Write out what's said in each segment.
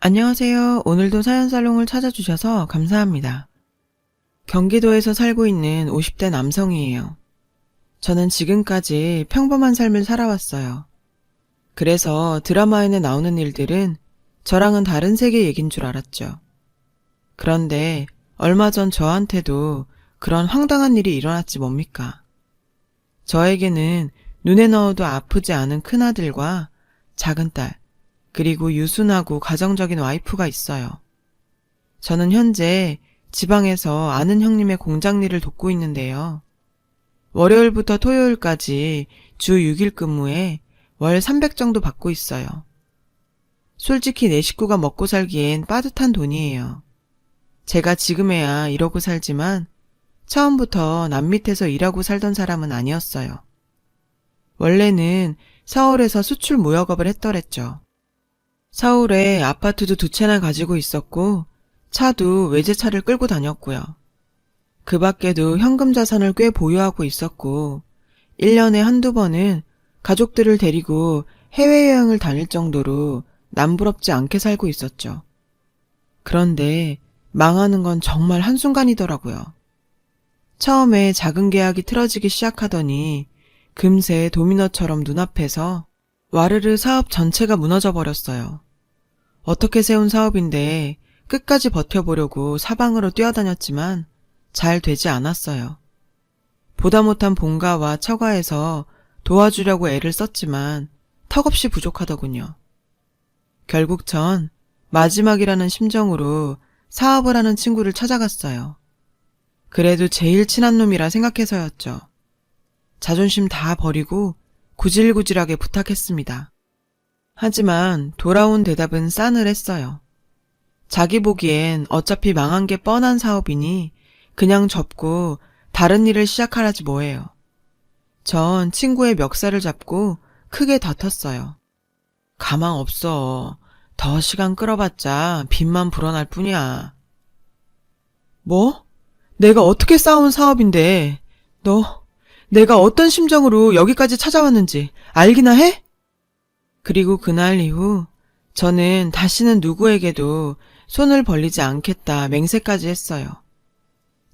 안녕하세요. 오늘도 사연살롱을 찾아주셔서 감사합니다. 경기도에서 살고 있는 50대 남성이에요. 저는 지금까지 평범한 삶을 살아왔어요. 그래서 드라마에는 나오는 일들은 저랑은 다른 세계 얘긴 줄 알았죠. 그런데 얼마 전 저한테도 그런 황당한 일이 일어났지 뭡니까? 저에게는 눈에 넣어도 아프지 않은 큰아들과 작은딸, 그리고 유순하고 가정적인 와이프가 있어요. 저는 현재 지방에서 아는 형님의 공장 일을 돕고 있는데요. 월요일부터 토요일까지 주 6일 근무에 월 300 정도 받고 있어요. 솔직히 내 식구가 먹고 살기엔 빠듯한 돈이에요. 제가 지금에야 이러고 살지만 처음부터 남 밑에서 일하고 살던 사람은 아니었어요. 원래는 서울에서 수출 무역업을 했더랬죠. 서울에 아파트도 2채나 가지고 있었고 차도 외제차를 끌고 다녔고요. 그 밖에도 현금 자산을 꽤 보유하고 있었고 1년에 한두 번은 가족들을 데리고 해외여행을 다닐 정도로 남부럽지 않게 살고 있었죠. 그런데 망하는 건 정말 한순간이더라고요. 처음에 작은 계약이 틀어지기 시작하더니 금세 도미노처럼 눈앞에서 와르르 사업 전체가 무너져 버렸어요. 어떻게 세운 사업인데 끝까지 버텨보려고 사방으로 뛰어다녔지만 잘 되지 않았어요. 보다 못한 본가와 처가에서 도와주려고 애를 썼지만 턱없이 부족하더군요. 결국 전 마지막이라는 심정으로 사업을 하는 친구를 찾아갔어요. 그래도 제일 친한 놈이라 생각해서였죠. 자존심 다 버리고 구질구질하게 부탁했습니다. 하지만 돌아온 대답은 싸늘했어요. 자기 보기엔 어차피 망한 게 뻔한 사업이니 그냥 접고 다른 일을 시작하라지 뭐예요. 전 친구의 멱살을 잡고 크게 다퉜어요. 가망 없어. 더 시간 끌어봤자 빚만 불어날 뿐이야. 뭐? 내가 어떻게 쌓아온 사업인데 내가 어떤 심정으로 여기까지 찾아왔는지 알기나 해? 그리고 그날 이후 저는 다시는 누구에게도 손을 벌리지 않겠다 맹세까지 했어요.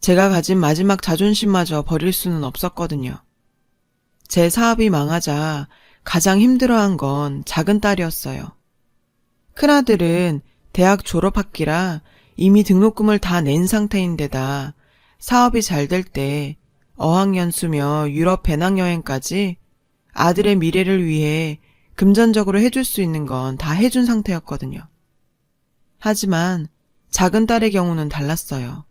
제가 가진 마지막 자존심마저 버릴 수는 없었거든요. 제 사업이 망하자 가장 힘들어한 건 작은 딸이었어요. 큰아들은 대학 졸업학기라 이미 등록금을 다 낸 상태인데다 사업이 잘 될 때 어학연수며 유럽 배낭여행까지 아들의 미래를 위해 금전적으로 해줄 수 있는 건 다 해준 상태였거든요. 하지만 작은 딸의 경우는 달랐어요.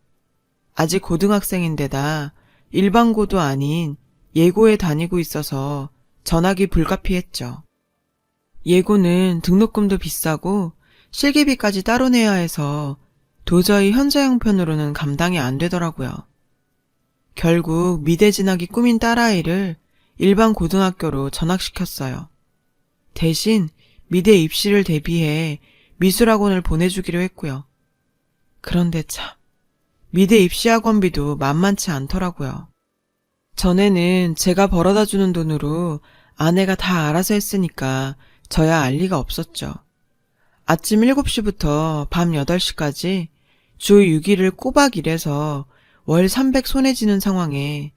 아직 고등학생인데다 일반고도 아닌 예고에 다니고 있어서 전학이 불가피했죠. 예고는 등록금도 비싸고 실기비까지 따로 내야 해서 도저히 현재 형편으로는 감당이 안 되더라고요. 결국 미대 진학이 꿈인 딸아이를 일반 고등학교로 전학시켰어요. 대신 미대 입시를 대비해 미술학원을 보내주기로 했고요. 그런데 참, 미대 입시학원비도 만만치 않더라고요. 전에는 제가 벌어다주는 돈으로 아내가 다 알아서 했으니까 저야 알 리가 없었죠. 아침 7시부터 밤 8시까지 주 6일을 꼬박 일해서 월 300 손해지는 상황에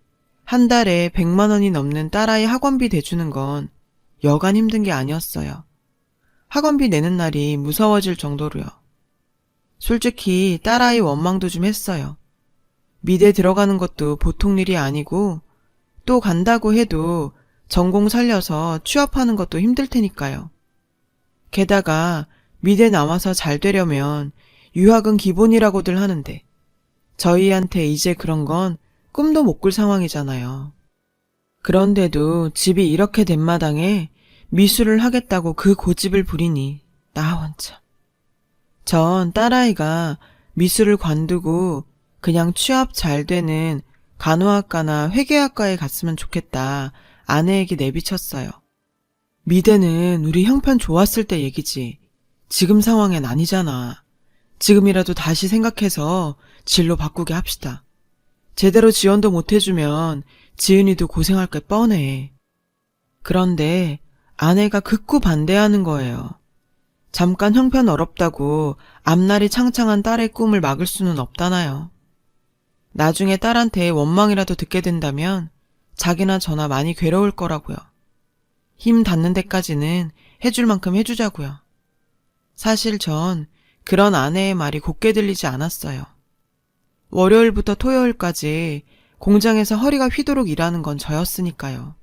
한 달에 100만 원이 넘는 딸아이 학원비 대주는 건 여간 힘든 게 아니었어요. 학원비 내는 날이 무서워질 정도로요. 솔직히 딸아이 원망도 좀 했어요. 미대 들어가는 것도 보통 일이 아니고 또 간다고 해도 전공 살려서 취업하는 것도 힘들 테니까요. 게다가 미대 나와서 잘 되려면 유학은 기본이라고들 하는데 저희한테 이제 그런 건 꿈도 못 꿀 상황이잖아요. 그런데도 집이 이렇게 된 마당에 미술을 하겠다고 그 고집을 부리니 나 원참. 전 딸아이가 미술을 관두고 그냥 취업 잘 되는 간호학과나 회계학과에 갔으면 좋겠다 아내에게 내비쳤어요. 미대는 우리 형편 좋았을 때 얘기지. 지금 상황엔 아니잖아. 지금이라도 다시 생각해서 진로 바꾸게 합시다. 제대로 지원도 못 해주면 지은이도 고생할 게 뻔해. 그런데 아내가 극구 반대하는 거예요. 잠깐 형편어렵다고 앞날이 창창한 딸의 꿈을 막을 수는 없다나요. 나중에 딸한테 원망이라도 듣게 된다면 자기나 저나 많이 괴로울 거라고요. 힘 닿는 데까지는 해줄 만큼 해주자고요. 사실 전 그런 아내의 말이 곱게 들리지 않았어요. 월요일부터 토요일까지 공장에서 허리가 휘도록 일하는 건 저였으니까요.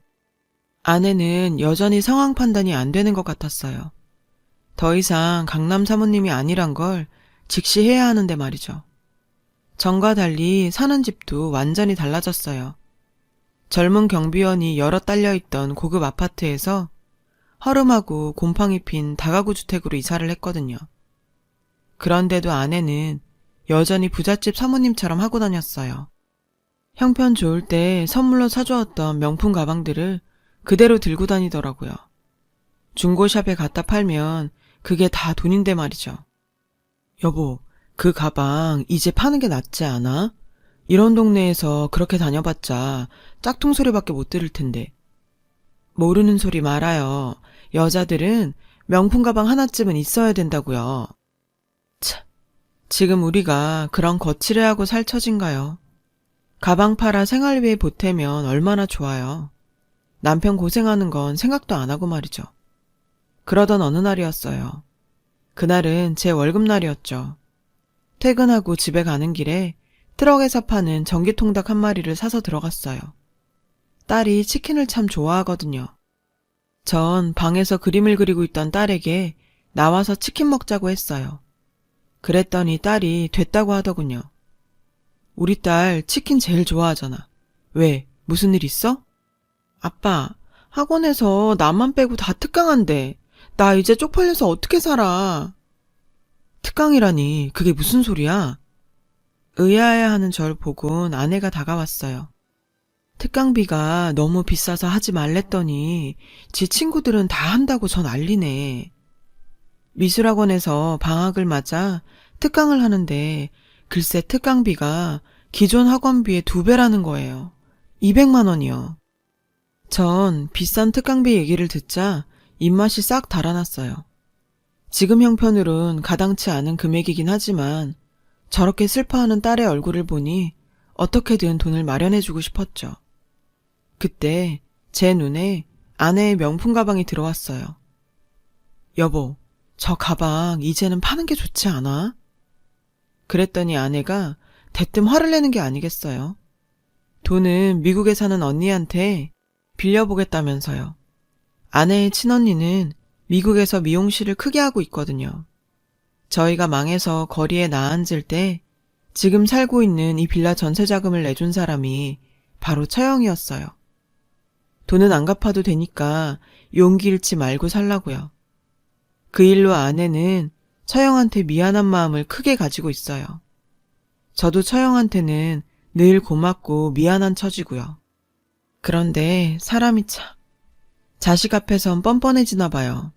아내는 여전히 상황 판단이 안 되는 것 같았어요. 더 이상 강남 사모님이 아니란 걸 직시해야 하는데 말이죠. 전과 달리 사는 집도 완전히 달라졌어요. 젊은 경비원이 여럿 딸려있던 고급 아파트에서 허름하고 곰팡이 핀 다가구 주택으로 이사를 했거든요. 그런데도 아내는 여전히 부잣집 사모님처럼 하고 다녔어요. 형편 좋을 때 선물로 사주었던 명품 가방들을 그대로 들고 다니더라고요. 중고샵에 갖다 팔면 그게 다 돈인데 말이죠. 여보, 그 가방 이제 파는 게 낫지 않아? 이런 동네에서 그렇게 다녀봤자 짝퉁 소리밖에 못 들을 텐데. 모르는 소리 말아요. 여자들은 명품 가방 하나쯤은 있어야 된다고요. 참, 지금 우리가 그런 거칠애하고 살 처진가요? 가방 팔아 생활비에 보태면 얼마나 좋아요. 남편 고생하는 건 생각도 안 하고 말이죠. 그러던 어느 날이었어요. 그날은 제 월급날이었죠. 퇴근하고 집에 가는 길에 트럭에서 파는 전기통닭 한 마리를 사서 들어갔어요. 딸이 치킨을 참 좋아하거든요. 전 방에서 그림을 그리고 있던 딸에게 나와서 치킨 먹자고 했어요. 그랬더니 딸이 됐다고 하더군요. 우리 딸 치킨 제일 좋아하잖아. 왜? 무슨 일 있어? 아빠, 학원에서 나만 빼고 다 특강한대. 나 이제 쪽팔려서 어떻게 살아? 특강이라니 그게 무슨 소리야? 의아해하는 절 보곤 아내가 다가왔어요. 특강비가 너무 비싸서 하지 말랬더니 지 친구들은 다 한다고 전 난리네. 미술학원에서 방학을 맞아 특강을 하는데 글쎄 특강비가 기존 학원비의 2배라는 거예요. 200만 원이요. 전 비싼 특강비 얘기를 듣자 입맛이 싹 달아났어요. 지금 형편으론 가당치 않은 금액이긴 하지만 저렇게 슬퍼하는 딸의 얼굴을 보니 어떻게든 돈을 마련해주고 싶었죠. 그때 제 눈에 아내의 명품 가방이 들어왔어요. 여보, 저 가방 이제는 파는 게 좋지 않아? 그랬더니 아내가 대뜸 화를 내는 게 아니겠어요. 돈은 미국에 사는 언니한테 빌려보겠다면서요. 아내의 친언니는 미국에서 미용실을 크게 하고 있거든요. 저희가 망해서 거리에 나앉을 때 지금 살고 있는 이 빌라 전세 자금을 내준 사람이 바로 처형이었어요. 돈은 안 갚아도 되니까 용기 잃지 말고 살라고요. 그 일로 아내는 처형한테 미안한 마음을 크게 가지고 있어요. 저도 처형한테는 늘 고맙고 미안한 처지고요. 그런데 사람이 참 자식 앞에선 뻔뻔해지나 봐요.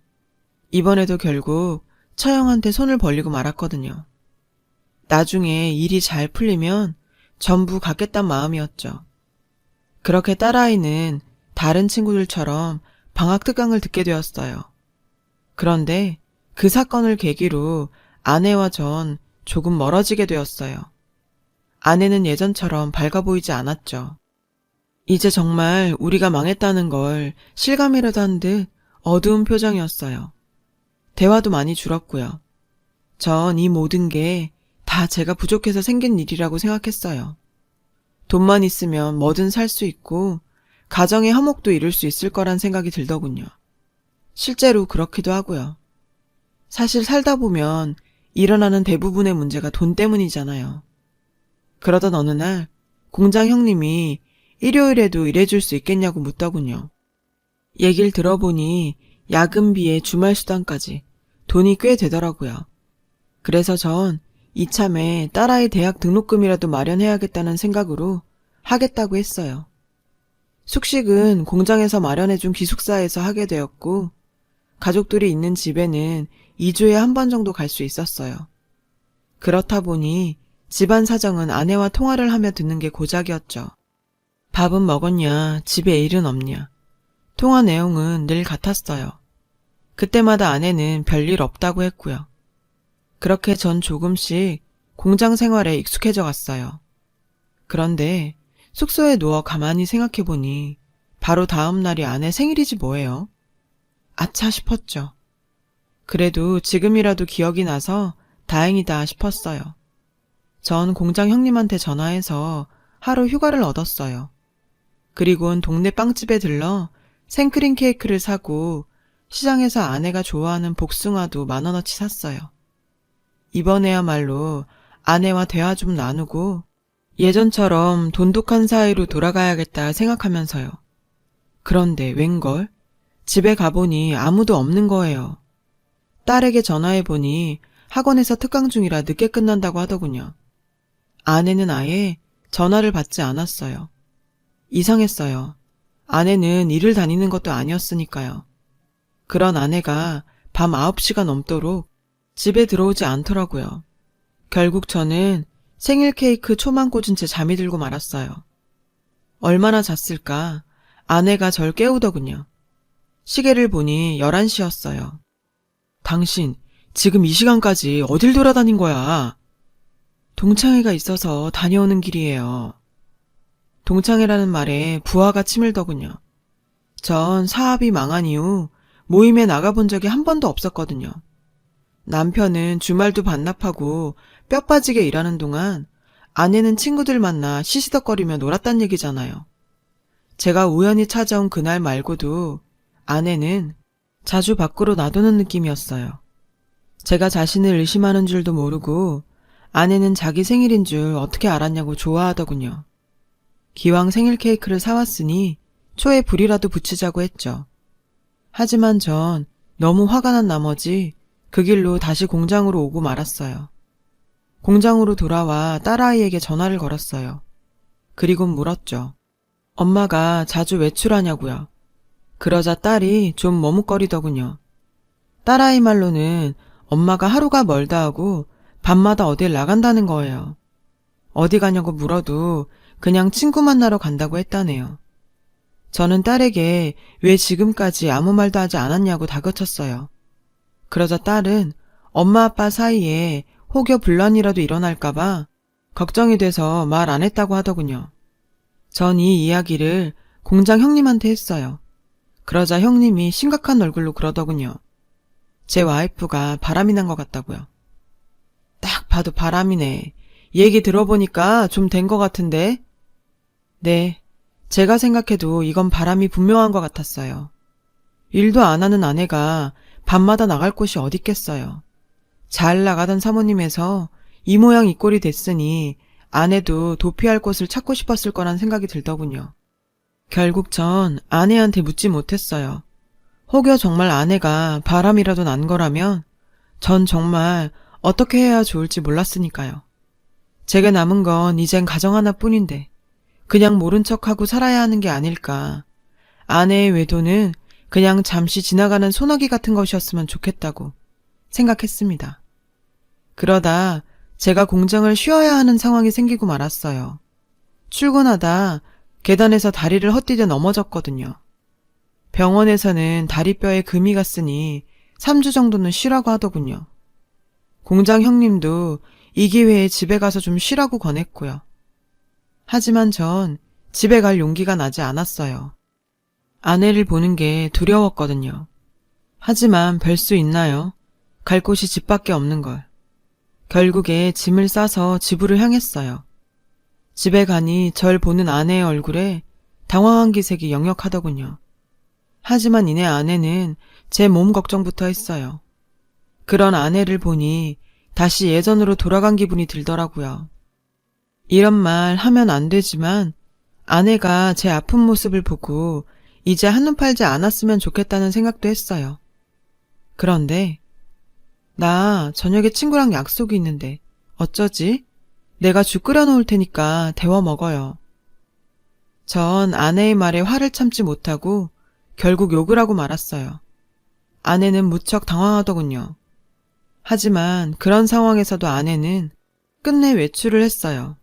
이번에도 결국 처형한테 손을 벌리고 말았거든요. 나중에 일이 잘 풀리면 전부 갖겠단 마음이었죠. 그렇게 딸아이는 다른 친구들처럼 방학 특강을 듣게 되었어요. 그런데 그 사건을 계기로 아내와 전 조금 멀어지게 되었어요. 아내는 예전처럼 밝아 보이지 않았죠. 이제 정말 우리가 망했다는 걸 실감이라도 한 듯 어두운 표정이었어요. 대화도 많이 줄었고요. 전 이 모든 게 다 제가 부족해서 생긴 일이라고 생각했어요. 돈만 있으면 뭐든 살 수 있고 가정의 화목도 이룰 수 있을 거란 생각이 들더군요. 실제로 그렇기도 하고요. 사실 살다 보면 일어나는 대부분의 문제가 돈 때문이잖아요. 그러던 어느 날 공장 형님이 일요일에도 일해줄 수 있겠냐고 묻더군요. 얘기를 들어보니 야근비에 주말 수당까지 돈이 꽤 되더라고요. 그래서 전 이참에 딸아이 대학 등록금이라도 마련해야겠다는 생각으로 하겠다고 했어요. 숙식은 공장에서 마련해준 기숙사에서 하게 되었고 가족들이 있는 집에는 2주에 한 번 정도 갈 수 있었어요. 그렇다 보니 집안 사정은 아내와 통화를 하며 듣는 게 고작이었죠. 밥은 먹었냐, 집에 일은 없냐. 통화 내용은 늘 같았어요. 그때마다 아내는 별일 없다고 했고요. 그렇게 전 조금씩 공장 생활에 익숙해져 갔어요. 그런데 숙소에 누워 가만히 생각해보니 바로 다음 날이 아내 생일이지 뭐예요. 아차 싶었죠. 그래도 지금이라도 기억이 나서 다행이다 싶었어요. 전 공장 형님한테 전화해서 하루 휴가를 얻었어요. 그리고는 동네 빵집에 들러 생크림 케이크를 사고 시장에서 아내가 좋아하는 복숭아도 10,000원어치 샀어요. 이번에야말로 아내와 대화 좀 나누고 예전처럼 돈독한 사이로 돌아가야겠다 생각하면서요. 그런데 웬걸? 집에 가보니 아무도 없는 거예요. 딸에게 전화해보니 학원에서 특강 중이라 늦게 끝난다고 하더군요. 아내는 아예 전화를 받지 않았어요. 이상했어요. 아내는 일을 다니는 것도 아니었으니까요. 그런 아내가 밤 9시가 넘도록 집에 들어오지 않더라고요. 결국 저는 생일 케이크 초만 꽂은 채 잠이 들고 말았어요. 얼마나 잤을까? 아내가 절 깨우더군요. 시계를 보니 11시였어요. 당신, 지금 이 시간까지 어딜 돌아다닌 거야? 동창회가 있어서 다녀오는 길이에요. 동창회라는 말에 부하가 치밀더군요. 전 사업이 망한 이후 모임에 나가본 적이 한 번도 없었거든요. 남편은 주말도 반납하고 뼈 빠지게 일하는 동안 아내는 친구들 만나 시시덕거리며 놀았단 얘기잖아요. 제가 우연히 찾아온 그날 말고도 아내는 자주 밖으로 놔두는 느낌이었어요. 제가 자신을 의심하는 줄도 모르고 아내는 자기 생일인 줄 어떻게 알았냐고 좋아하더군요. 기왕 생일 케이크를 사왔으니 초에 불이라도 붙이자고 했죠. 하지만 전 너무 화가 난 나머지 그 길로 다시 공장으로 오고 말았어요. 공장으로 돌아와 딸아이에게 전화를 걸었어요. 그리고 물었죠. 엄마가 자주 외출하냐고요. 그러자 딸이 좀 머뭇거리더군요. 딸아이 말로는 엄마가 하루가 멀다 하고 밤마다 어딜 나간다는 거예요. 어디 가냐고 물어도 그냥 친구 만나러 간다고 했다네요. 저는 딸에게 왜 지금까지 아무 말도 하지 않았냐고 다그쳤어요. 그러자 딸은 엄마 아빠 사이에 혹여 분란이라도 일어날까봐 걱정이 돼서 말 안 했다고 하더군요. 전 이 이야기를 공장 형님한테 했어요. 그러자 형님이 심각한 얼굴로 그러더군요. 제 와이프가 바람이 난 것 같다고요. 딱 봐도 바람이네. 얘기 들어보니까 좀 된 것 같은데? 네, 제가 생각해도 이건 바람이 분명한 것 같았어요. 일도 안 하는 아내가 밤마다 나갈 곳이 어딨겠어요. 잘 나가던 사모님에서 이 모양 이 꼴이 됐으니 아내도 도피할 곳을 찾고 싶었을 거란 생각이 들더군요. 결국 전 아내한테 묻지 못했어요. 혹여 정말 아내가 바람이라도 난 거라면 전 정말 어떻게 해야 좋을지 몰랐으니까요. 제게 남은 건 이젠 가정 하나뿐인데 그냥 모른 척하고 살아야 하는 게 아닐까. 아내의 외도는 그냥 잠시 지나가는 소나기 같은 것이었으면 좋겠다고 생각했습니다. 그러다 제가 공장을 쉬어야 하는 상황이 생기고 말았어요. 출근하다 계단에서 다리를 헛디뎌 넘어졌거든요. 병원에서는 다리뼈에 금이 갔으니 3주 정도는 쉬라고 하더군요. 공장 형님도 이 기회에 집에 가서 좀 쉬라고 권했고요. 하지만 전 집에 갈 용기가 나지 않았어요. 아내를 보는 게 두려웠거든요. 하지만 별 수 있나요? 갈 곳이 집밖에 없는 걸. 결국에 짐을 싸서 집으로 향했어요. 집에 가니 절 보는 아내의 얼굴에 당황한 기색이 역력하더군요. 하지만 이내 아내는 제 몸 걱정부터 했어요. 그런 아내를 보니 다시 예전으로 돌아간 기분이 들더라고요. 이런 말 하면 안 되지만 아내가 제 아픈 모습을 보고 이제 한눈 팔지 않았으면 좋겠다는 생각도 했어요. 그런데 나 저녁에 친구랑 약속이 있는데 어쩌지? 내가 죽 끓여 놓을 테니까 데워 먹어요. 전 아내의 말에 화를 참지 못하고 결국 욕을 하고 말았어요. 아내는 무척 당황하더군요. 하지만 그런 상황에서도 아내는 끝내 외출을 했어요.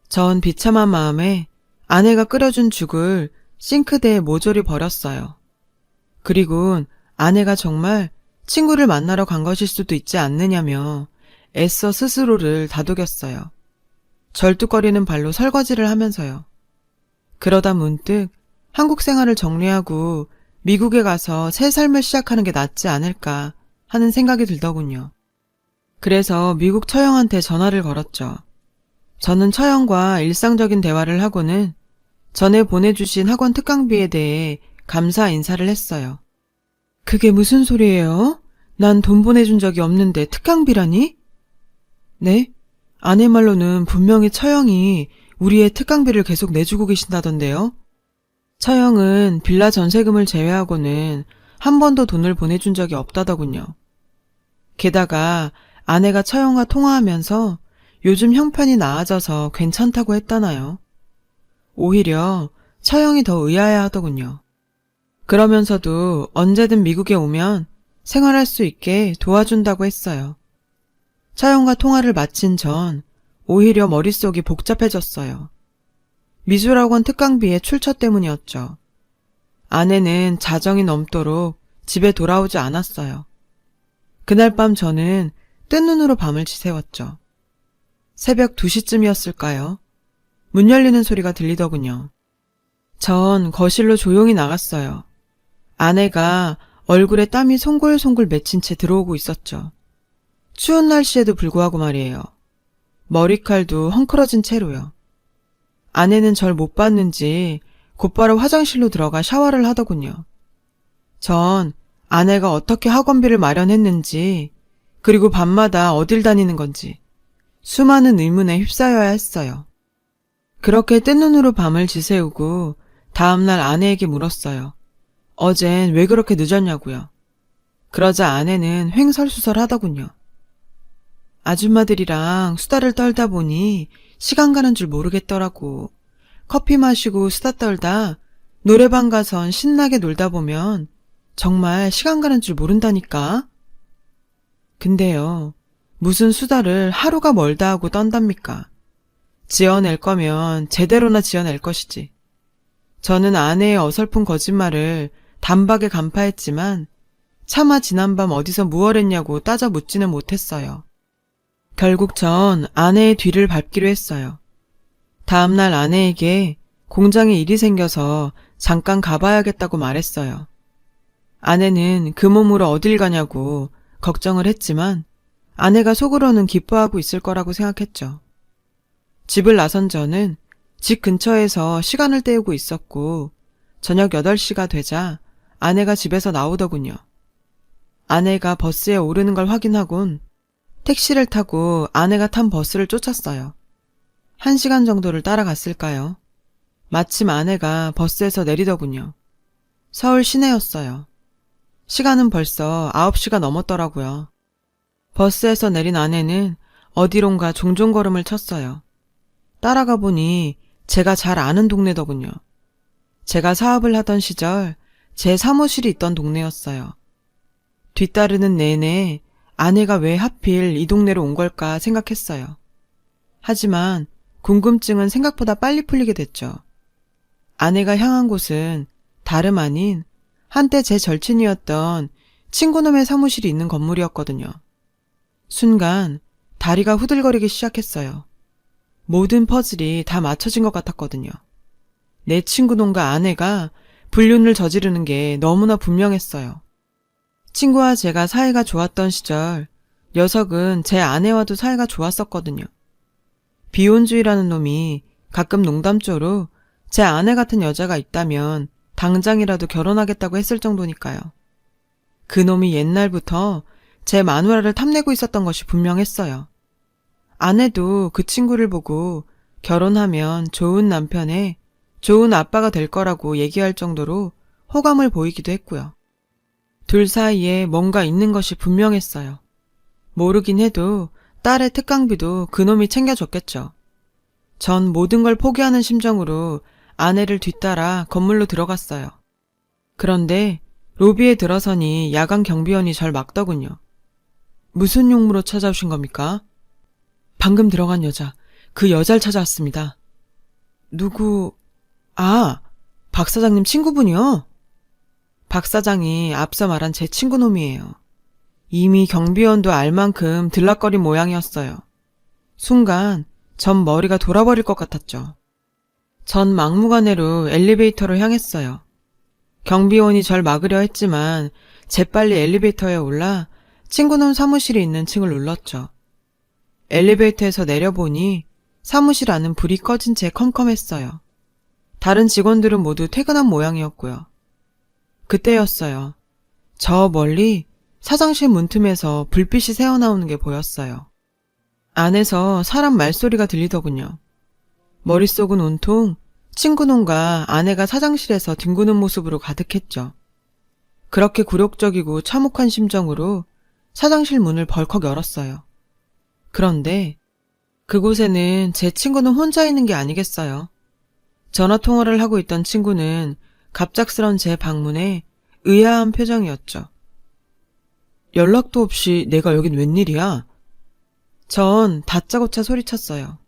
전 비참한 마음에 아내가 끓여준 죽을 싱크대에 모조리 버렸어요. 그리곤 아내가 정말 친구를 만나러 간 것일 수도 있지 않느냐며 애써 스스로를 다독였어요. 절뚝거리는 발로 설거지를 하면서요. 그러다 문득 한국 생활을 정리하고 미국에 가서 새 삶을 시작하는 게 낫지 않을까 하는 생각이 들더군요. 그래서 미국 처형한테 전화를 걸었죠. 저는 처형과 일상적인 대화를 하고는 전에 보내주신 학원 특강비에 대해 감사 인사를 했어요. 그게 무슨 소리예요? 난 돈 보내준 적이 없는데 특강비라니? 네? 아내 말로는 분명히 처형이 우리의 특강비를 계속 내주고 계신다던데요. 처형은 빌라 전세금을 제외하고는 한 번도 돈을 보내준 적이 없다더군요. 게다가 아내가 처형과 통화하면서 요즘 형편이 나아져서 괜찮다고 했다나요. 오히려 처형이 더 의아해하더군요. 그러면서도 언제든 미국에 오면 생활할 수 있게 도와준다고 했어요. 처형과 통화를 마친 전 오히려 머릿속이 복잡해졌어요. 미술학원 특강비의 출처 때문이었죠. 아내는 자정이 넘도록 집에 돌아오지 않았어요. 그날 밤 저는 뜬 눈으로 밤을 지새웠죠. 새벽 2시쯤이었을까요? 문 열리는 소리가 들리더군요. 전 거실로 조용히 나갔어요. 아내가 얼굴에 땀이 송골송골 맺힌 채 들어오고 있었죠. 추운 날씨에도 불구하고 말이에요. 머리칼도 헝클어진 채로요. 아내는 절 못 봤는지 곧바로 화장실로 들어가 샤워를 하더군요. 전 아내가 어떻게 학원비를 마련했는지, 그리고 밤마다 어딜 다니는 건지 수많은 의문에 휩싸여야 했어요. 그렇게 뜬 눈으로 밤을 지새우고 다음날 아내에게 물었어요. 어젠 왜 그렇게 늦었냐고요. 그러자 아내는 횡설수설 하더군요. 아줌마들이랑 수다를 떨다 보니 시간 가는 줄 모르겠더라고. 커피 마시고 수다 떨다 노래방 가선 신나게 놀다 보면 정말 시간 가는 줄 모른다니까. 근데요, 무슨 수다를 하루가 멀다 하고 떤답니까? 지어낼 거면 제대로나 지어낼 것이지. 저는 아내의 어설픈 거짓말을 단박에 간파했지만 차마 지난밤 어디서 무얼 했냐고 따져 묻지는 못했어요. 결국 전 아내의 뒤를 밟기로 했어요. 다음날 아내에게 공장에 일이 생겨서 잠깐 가봐야겠다고 말했어요. 아내는 그 몸으로 어딜 가냐고 걱정을 했지만 아내가 속으로는 기뻐하고 있을 거라고 생각했죠. 집을 나선 저는 집 근처에서 시간을 때우고 있었고 저녁 8시가 되자 아내가 집에서 나오더군요. 아내가 버스에 오르는 걸 확인하곤 택시를 타고 아내가 탄 버스를 쫓았어요. 1시간 정도를 따라갔을까요? 마침 아내가 버스에서 내리더군요. 서울 시내였어요. 시간은 벌써 9시가 넘었더라고요. 버스에서 내린 아내는 어디론가 종종 걸음을 쳤어요. 따라가 보니 제가 잘 아는 동네더군요. 제가 사업을 하던 시절 제 사무실이 있던 동네였어요. 뒤따르는 내내 아내가 왜 하필 이 동네로 온 걸까 생각했어요. 하지만 궁금증은 생각보다 빨리 풀리게 됐죠. 아내가 향한 곳은 다름 아닌 한때 제 절친이었던 친구놈의 사무실이 있는 건물이었거든요. 순간 다리가 후들거리기 시작했어요. 모든 퍼즐이 다 맞춰진 것 같았거든요. 내 친구놈과 아내가 불륜을 저지르는 게 너무나 분명했어요. 친구와 제가 사이가 좋았던 시절 녀석은 제 아내와도 사이가 좋았었거든요. 비혼주의라는 놈이 가끔 농담조로 제 아내 같은 여자가 있다면 당장이라도 결혼하겠다고 했을 정도니까요. 그 놈이 옛날부터 제 마누라를 탐내고 있었던 것이 분명했어요. 아내도 그 친구를 보고 결혼하면 좋은 남편에 좋은 아빠가 될 거라고 얘기할 정도로 호감을 보이기도 했고요. 둘 사이에 뭔가 있는 것이 분명했어요. 모르긴 해도 딸의 특강비도 그놈이 챙겨줬겠죠. 전 모든 걸 포기하는 심정으로 아내를 뒤따라 건물로 들어갔어요. 그런데 로비에 들어서니 야간 경비원이 절 막더군요. 무슨 용무로 찾아오신 겁니까? 방금 들어간 여자, 그 여자를 찾아왔습니다. 누구? 아, 박 사장님 친구분이요? 박 사장이 앞서 말한 제 친구 놈이에요. 이미 경비원도 알 만큼 들락거린 모양이었어요. 순간 전 머리가 돌아버릴 것 같았죠. 전 막무가내로 엘리베이터로 향했어요. 경비원이 절 막으려 했지만 재빨리 엘리베이터에 올라 친구놈 사무실이 있는 층을 눌렀죠. 엘리베이터에서 내려보니 사무실 안은 불이 꺼진 채 컴컴했어요. 다른 직원들은 모두 퇴근한 모양이었고요. 그때였어요. 저 멀리 사장실 문틈에서 불빛이 새어나오는 게 보였어요. 안에서 사람 말소리가 들리더군요. 머릿속은 온통 친구놈과 아내가 사장실에서 뒹구는 모습으로 가득했죠. 그렇게 굴욕적이고 참혹한 심정으로 사장실 문을 벌컥 열었어요. 그런데 그곳에는 제 친구는 혼자 있는 게 아니겠어요. 전화통화를 하고 있던 친구는 갑작스런 제 방문에 의아한 표정이었죠. 연락도 없이 내가 여긴 웬일이야? 전 다짜고짜 소리쳤어요.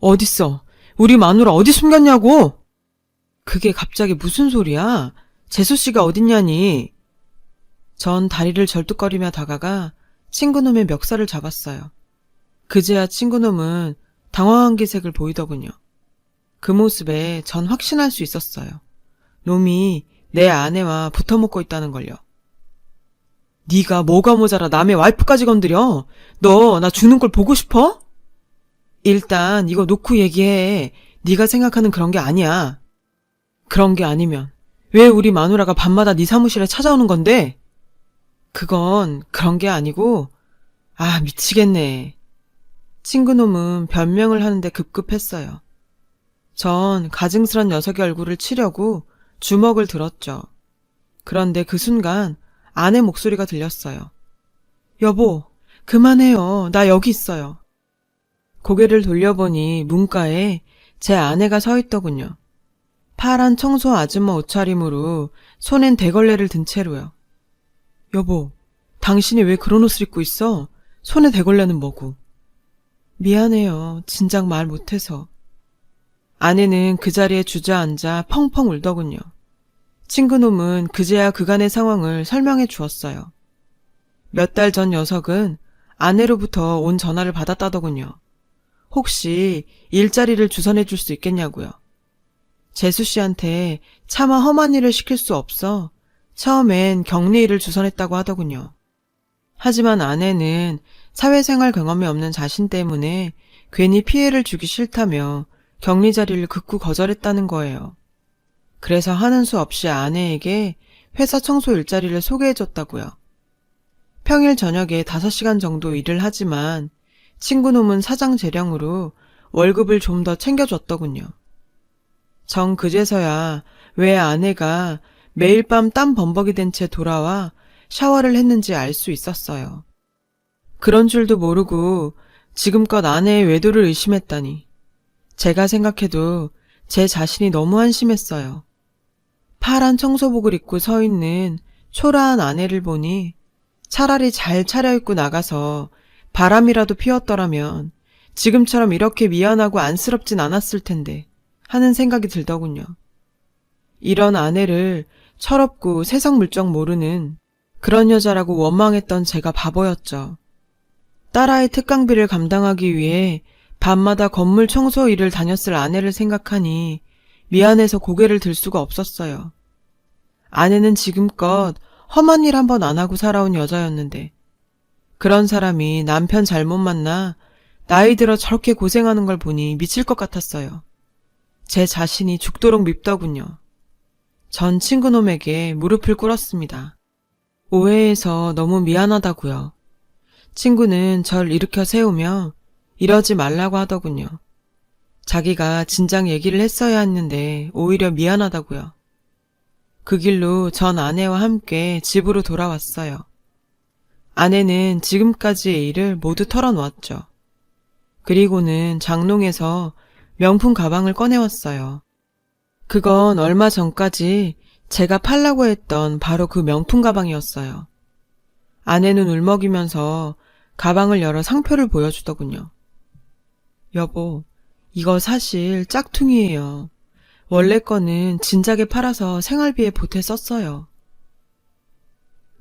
어딨어? 우리 마누라 어디 숨겼냐고? 그게 갑자기 무슨 소리야? 재수씨가 어딨냐니? 전 다리를 절뚝거리며 다가가 친구놈의 멱살을 잡았어요. 그제야 친구놈은 당황한 기색을 보이더군요. 그 모습에 전 확신할 수 있었어요. 놈이 내 아내와 붙어먹고 있다는 걸요. 네가 뭐가 모자라 남의 와이프까지 건드려? 너 나 죽는 걸 보고 싶어? 일단 이거 놓고 얘기해. 네가 생각하는 그런 게 아니야. 그런 게 아니면 왜 우리 마누라가 밤마다 네 사무실에 찾아오는 건데? 그건 그런 게 아니고 미치겠네. 친구놈은 변명을 하는데 급급했어요. 전 가증스런 녀석의 얼굴을 치려고 주먹을 들었죠. 그런데 그 순간 아내 목소리가 들렸어요. 여보, 그만해요. 나 여기 있어요. 고개를 돌려보니 문가에 제 아내가 서 있더군요. 파란 청소 아줌마 옷차림으로 손엔 대걸레를 든 채로요. 여보, 당신이 왜 그런 옷을 입고 있어? 손에 대걸레는 뭐고? 미안해요. 진작 말 못해서. 아내는 그 자리에 주저앉아 펑펑 울더군요. 친구놈은 그제야 그간의 상황을 설명해 주었어요. 몇 달 전 녀석은 아내로부터 온 전화를 받았다더군요. 혹시 일자리를 주선해 줄 수 있겠냐고요. 재수 씨한테 차마 험한 일을 시킬 수 없어 처음엔 격리 일을 주선했다고 하더군요. 하지만 아내는 사회생활 경험이 없는 자신 때문에 괜히 피해를 주기 싫다며 격리 자리를 극구 거절했다는 거예요. 그래서 하는 수 없이 아내에게 회사 청소 일자리를 소개해줬다고요. 평일 저녁에 5시간 정도 일을 하지만 친구놈은 사장 재량으로 월급을 좀 더 챙겨줬더군요. 정 그제서야 왜 아내가 매일 밤 땀 범벅이 된 채 돌아와 샤워를 했는지 알 수 있었어요. 그런 줄도 모르고 지금껏 아내의 외도를 의심했다니. 제가 생각해도 제 자신이 너무 한심했어요. 파란 청소복을 입고 서 있는 초라한 아내를 보니 차라리 잘 차려입고 나가서 바람이라도 피웠더라면 지금처럼 이렇게 미안하고 안쓰럽진 않았을 텐데 하는 생각이 들더군요. 이런 아내를 철없고 세상 물정 모르는 그런 여자라고 원망했던 제가 바보였죠. 딸아이 특강비를 감당하기 위해 밤마다 건물 청소 일을 다녔을 아내를 생각하니 미안해서 고개를 들 수가 없었어요. 아내는 지금껏 험한 일 한 번 안 하고 살아온 여자였는데 그런 사람이 남편 잘못 만나 나이 들어 저렇게 고생하는 걸 보니 미칠 것 같았어요. 제 자신이 죽도록 밉더군요. 전 친구놈에게 무릎을 꿇었습니다. 오해해서 너무 미안하다고요. 친구는 절 일으켜 세우며 이러지 말라고 하더군요. 자기가 진작 얘기를 했어야 했는데 오히려 미안하다고요. 그 길로 전 아내와 함께 집으로 돌아왔어요. 아내는 지금까지의 일을 모두 털어놓았죠. 그리고는 장롱에서 명품 가방을 꺼내왔어요. 그건 얼마 전까지 제가 팔라고 했던 바로 그 명품 가방이었어요. 아내는 울먹이면서 가방을 열어 상표를 보여주더군요. 여보, 이거 사실 짝퉁이에요. 원래 거는 진작에 팔아서 생활비에 보태 썼어요.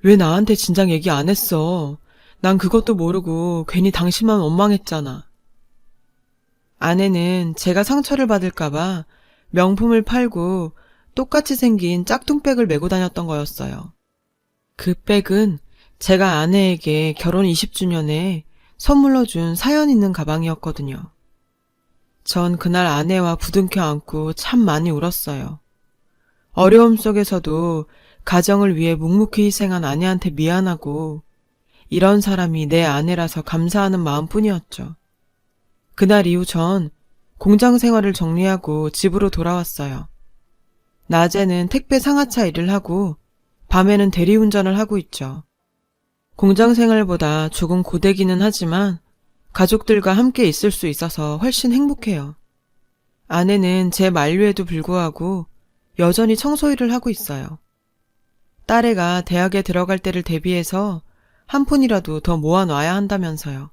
왜 나한테 진작 얘기 안 했어? 난 그것도 모르고 괜히 당신만 원망했잖아. 아내는 제가 상처를 받을까봐 명품을 팔고 똑같이 생긴 짝퉁백을 메고 다녔던 거였어요. 그 백은 제가 아내에게 결혼 20주년에 선물로 준 사연 있는 가방이었거든요. 전 그날 아내와 부둥켜 안고 참 많이 울었어요. 어려움 속에서도 가정을 위해 묵묵히 희생한 아내한테 미안하고 이런 사람이 내 아내라서 감사하는 마음뿐이었죠. 그날 이후 전 공장 생활을 정리하고 집으로 돌아왔어요. 낮에는 택배 상하차 일을 하고 밤에는 대리운전을 하고 있죠. 공장 생활보다 조금 고되기는 하지만 가족들과 함께 있을 수 있어서 훨씬 행복해요. 아내는 제 만류에도 불구하고 여전히 청소일을 하고 있어요. 딸애가 대학에 들어갈 때를 대비해서 한 푼이라도 더 모아놔야 한다면서요.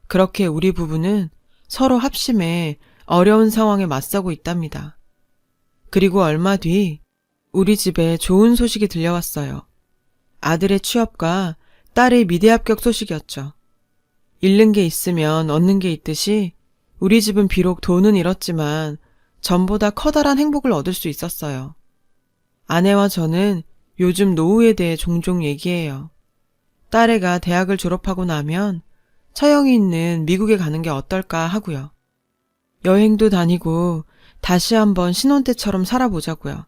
그렇게 우리 부부는 서로 합심해 어려운 상황에 맞서고 있답니다. 그리고 얼마 뒤 우리 집에 좋은 소식이 들려왔어요. 아들의 취업과 딸의 미대 합격 소식이었죠. 잃는 게 있으면 얻는 게 있듯이 우리 집은 비록 돈은 잃었지만 전보다 커다란 행복을 얻을 수 있었어요. 아내와 저는 요즘 노후에 대해 종종 얘기해요. 딸애가 대학을 졸업하고 나면 처형이 있는 미국에 가는 게 어떨까 하고요. 여행도 다니고 다시 한번 신혼 때처럼 살아보자고요.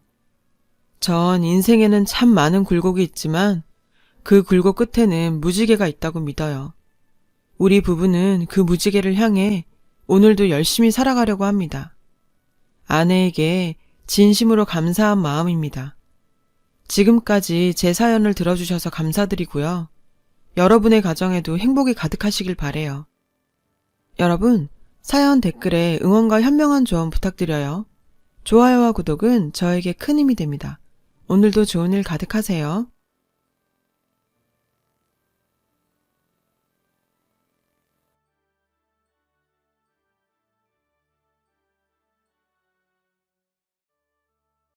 전 인생에는 참 많은 굴곡이 있지만 그 굴곡 끝에는 무지개가 있다고 믿어요. 우리 부부는 그 무지개를 향해 오늘도 열심히 살아가려고 합니다. 아내에게 진심으로 감사한 마음입니다. 지금까지 제 사연을 들어주셔서 감사드리고요. 여러분의 가정에도 행복이 가득하시길 바래요. 여러분, 사연 댓글에 응원과 현명한 조언 부탁드려요. 좋아요와 구독은 저에게 큰 힘이 됩니다. 오늘도 좋은 일 가득하세요.